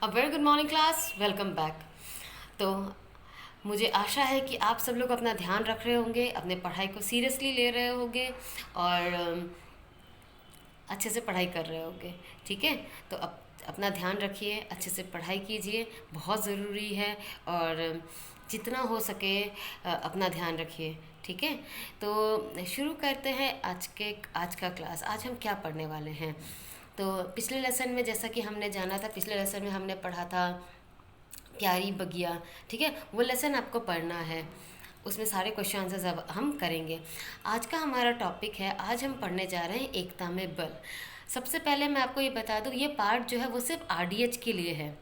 A very good morning class, welcome back. तो मुझे आशा है कि आप सब लोग अपना ध्यान रख रहे होंगे, अपने पढ़ाई को सीरियसली ले रहे होंगे और अच्छे से पढ़ाई कर रहे होंगे। ठीक है, तो अपना ध्यान रखिए, अच्छे से पढ़ाई कीजिए, बहुत ज़रूरी है। और जितना हो सके अपना ध्यान रखिए। ठीक है, तो शुरू करते हैं आज का क्लास। आज हम क्या पढ़ने वाले हैं? तो पिछले लेसन में जैसा कि हमने जाना था, पिछले लेसन में हमने पढ़ा था प्यारी बगिया। ठीक है, वो लेसन आपको पढ़ना है, उसमें सारे क्वेश्चन आंसर्स अब हम करेंगे। आज का हमारा टॉपिक है, आज हम पढ़ने जा रहे हैं एकता में बल। सबसे पहले मैं आपको ये बता दूँ, ये पार्ट जो है वो सिर्फ आरडीएच के लिए है।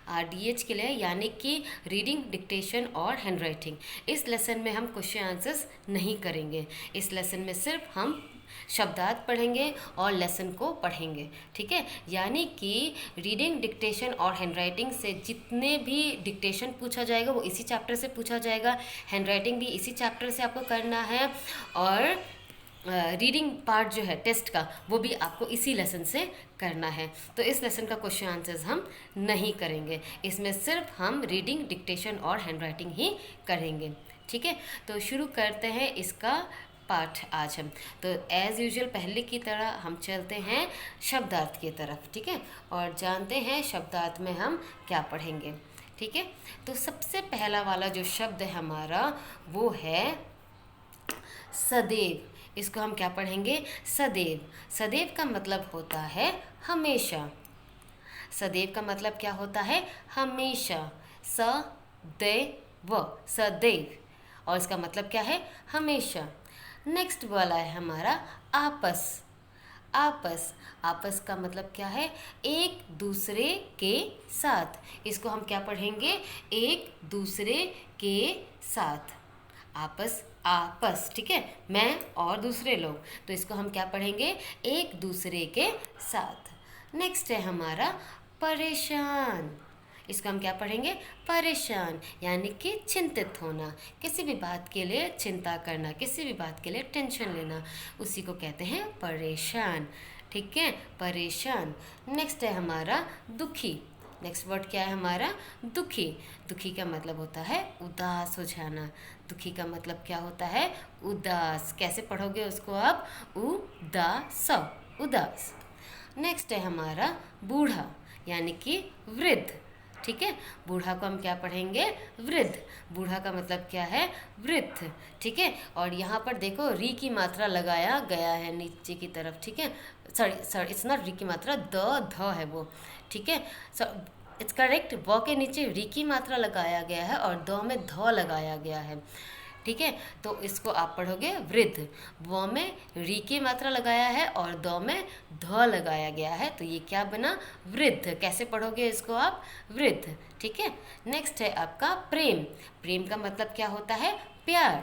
आरडीएच के लिए यानी कि रीडिंग, डिक्टेशन और हैंड राइटिंग। इस लेसन में हम क्वेश्चन आंसर्स नहीं करेंगे। इस लेसन में सिर्फ हम शब्दार्थ पढ़ेंगे और लेसन को पढ़ेंगे। ठीक है, यानी कि रीडिंग, डिक्टेशन और हैंड राइटिंग से जितने भी डिक्टेशन पूछा जाएगा वो इसी चैप्टर से पूछा जाएगा, हैंड राइटिंग भी इसी चैप्टर से आपको करना है, और रीडिंग पार्ट जो है टेस्ट का वो भी आपको इसी लेसन से करना है। तो इस लेसन का क्वेश्चन आंसर्स हम नहीं करेंगे, इसमें सिर्फ हम रीडिंग, डिक्टेशन और हैंड राइटिंग ही करेंगे। ठीक है, तो शुरू करते हैं इसका पाठ आज हम। तो एज़ यूजुअल पहले की तरह हम चलते हैं शब्दार्थ की तरफ। ठीक है, और जानते हैं शब्दार्थ में हम क्या पढ़ेंगे। ठीक है, तो सबसे पहला वाला जो शब्द है हमारा वो है सदैव। इसको हम क्या पढ़ेंगे? सदैव। सदैव का मतलब होता है हमेशा। सदैव का मतलब क्या होता है? हमेशा। सदैव, सदैव, और इसका मतलब क्या है? हमेशा। नेक्स्ट वाला है हमारा आपस। आपस, आपस का मतलब क्या है? एक दूसरे के साथ। इसको हम क्या पढ़ेंगे? एक दूसरे के साथ। आपस, आपस। ठीक है, मैं और दूसरे लोग, तो इसको हम क्या पढ़ेंगे? एक दूसरे के साथ। नेक्स्ट है हमारा परेशान। इसको हम क्या पढ़ेंगे? परेशान, यानी कि चिंतित होना, किसी भी बात के लिए चिंता करना, किसी भी बात के लिए टेंशन लेना, उसी को कहते हैं परेशान। ठीक है, परेशान। नेक्स्ट है हमारा दुखी। नेक्स्ट वर्ड क्या है हमारा? दुखी। दुखी का मतलब होता है उदास हो जाना। दुखी का मतलब क्या होता है? उदास। कैसे पढ़ोगे उसको आप? उदास, उदास। नेक्स्ट है हमारा बूढ़ा, यानी कि वृद्ध। ठीक है, बूढ़ा को हम क्या पढ़ेंगे? वृद्ध। बूढ़ा का मतलब क्या है? वृद्ध। ठीक है, और यहाँ पर देखो री की मात्रा लगाया गया है नीचे की तरफ। ठीक है, सॉरी इट्स नॉट री की मात्रा, ध है वो। ठीक है, इट्स करेक्ट। व के नीचे री की मात्रा लगाया गया है और द में ध लगाया गया है। ठीक है, तो इसको आप पढ़ोगे वृद्ध। व में री की मात्रा लगाया है और द में ध लगाया गया है, तो ये क्या बना? वृद्ध। कैसे पढ़ोगे इसको आप? वृद्ध। ठीक है, नेक्स्ट है आपका प्रेम। प्रेम का मतलब क्या होता है? प्यार।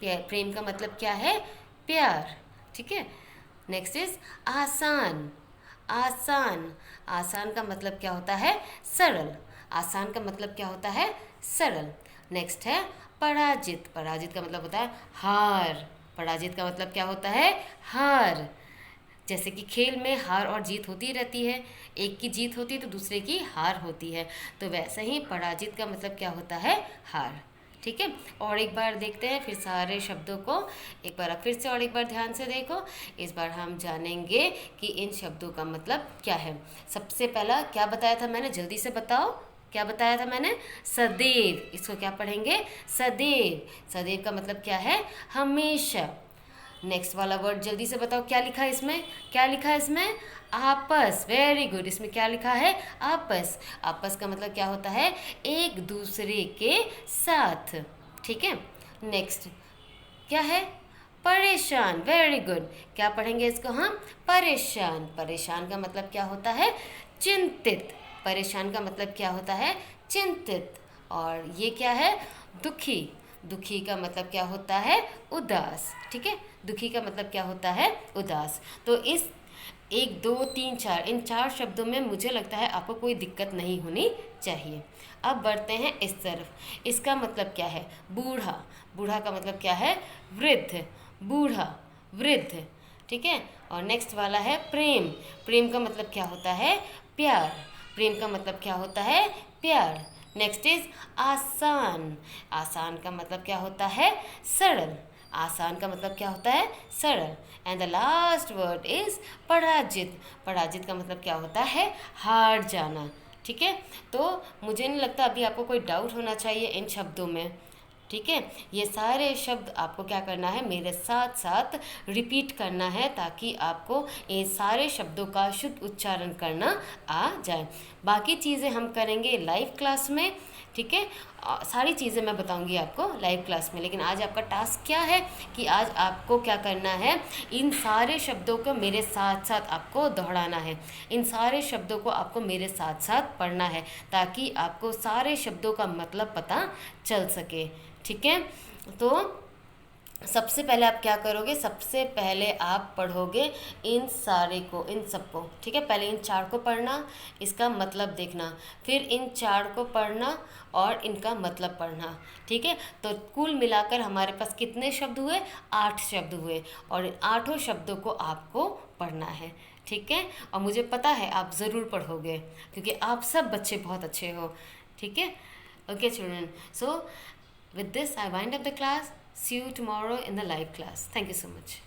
प्रेम का मतलब क्या है? प्यार। ठीक है, नेक्स्ट इज आसान। आसान, आसान का मतलब क्या होता है? सरल। आसान का मतलब क्या होता है? सरल। नेक्स्ट है पराजित। पराजित का मतलब होता है हार। पराजित का मतलब क्या होता है? हार। जैसे कि खेल में हार और जीत होती रहती है, एक की जीत होती है तो दूसरे की हार होती है, तो वैसे ही पराजित का मतलब क्या होता है? हार। ठीक है, और एक बार देखते हैं फिर सारे शब्दों को, एक बार आप फिर से और एक बार ध्यान से देखो। इस बार हम जानेंगे कि इन शब्दों का मतलब क्या है। सबसे पहला क्या बताया था मैंने? जल्दी से बताओ, क्या बताया था मैंने? सदैव। इसको क्या पढ़ेंगे? सदैव। सदैव का मतलब क्या है? हमेशा। नेक्स्ट वाला वर्ड जल्दी से बताओ, क्या लिखा है इसमें? क्या लिखा है इसमें? आपस। Very good. इसमें क्या लिखा है? आपस। आपस का मतलब क्या होता है? एक दूसरे के साथ। ठीक है, नेक्स्ट क्या है? परेशान। Very good. क्या पढ़ेंगे इसको हम? परेशान। परेशान का मतलब क्या होता है? चिंतित। परेशान का मतलब क्या होता है? चिंतित। और ये क्या है? दुखी। दुखी का मतलब क्या होता है? उदास। ठीक है, दुखी का मतलब क्या होता है? उदास। तो इस 1 2 3 4 इन 4 शब्दों में मुझे लगता है आपको कोई दिक्कत नहीं होनी चाहिए। अब बढ़ते हैं इस तरफ। इसका मतलब क्या है? बूढ़ा। बूढ़ा का मतलब क्या है? वृद्ध। बूढ़ा, वृद्ध। ठीक है, और नेक्स्ट वाला है प्रेम। प्रेम का मतलब क्या होता है? प्यार। प्रेम का मतलब क्या होता है? प्यार। नेक्स्ट इज आसान। आसान का मतलब क्या होता है? सरल। आसान का मतलब क्या होता है? सरल। And the last word is पराजित। पराजित का मतलब क्या होता है? हार जाना। ठीक है, तो मुझे नहीं लगता अभी आपको कोई डाउट होना चाहिए इन शब्दों में। ठीक है, ये सारे शब्द आपको क्या करना है, मेरे साथ साथ रिपीट करना है ताकि आपको ये सारे शब्दों का शुद्ध उच्चारण करना आ जाए। बाकी चीज़ें हम करेंगे लाइव क्लास में। ठीक है, सारी चीज़ें मैं बताऊंगी आपको लाइव क्लास में, लेकिन आज आपका टास्क क्या है कि आज आपको क्या करना है, इन सारे शब्दों को मेरे साथ साथ आपको दोहराना है। इन सारे शब्दों को आपको मेरे साथ साथ पढ़ना है ताकि आपको सारे शब्दों का मतलब पता चल सके। ठीक है, तो सबसे पहले आप क्या करोगे, सबसे पहले आप पढ़ोगे इन सारे को, इन सबको। ठीक है, पहले इन चार को पढ़ना, इसका मतलब देखना, फिर इन चार को पढ़ना और इनका मतलब पढ़ना। ठीक है, तो कुल मिलाकर हमारे पास कितने शब्द हुए? 8 शब्द हुए, और इन 8 शब्दों को आपको पढ़ना है। ठीक है, और मुझे पता है आप ज़रूर पढ़ोगे क्योंकि आप सब बच्चे बहुत अच्छे हो। ठीक है, okay children, so with this I wind up the class. See you tomorrow in the live class. Thank you so much.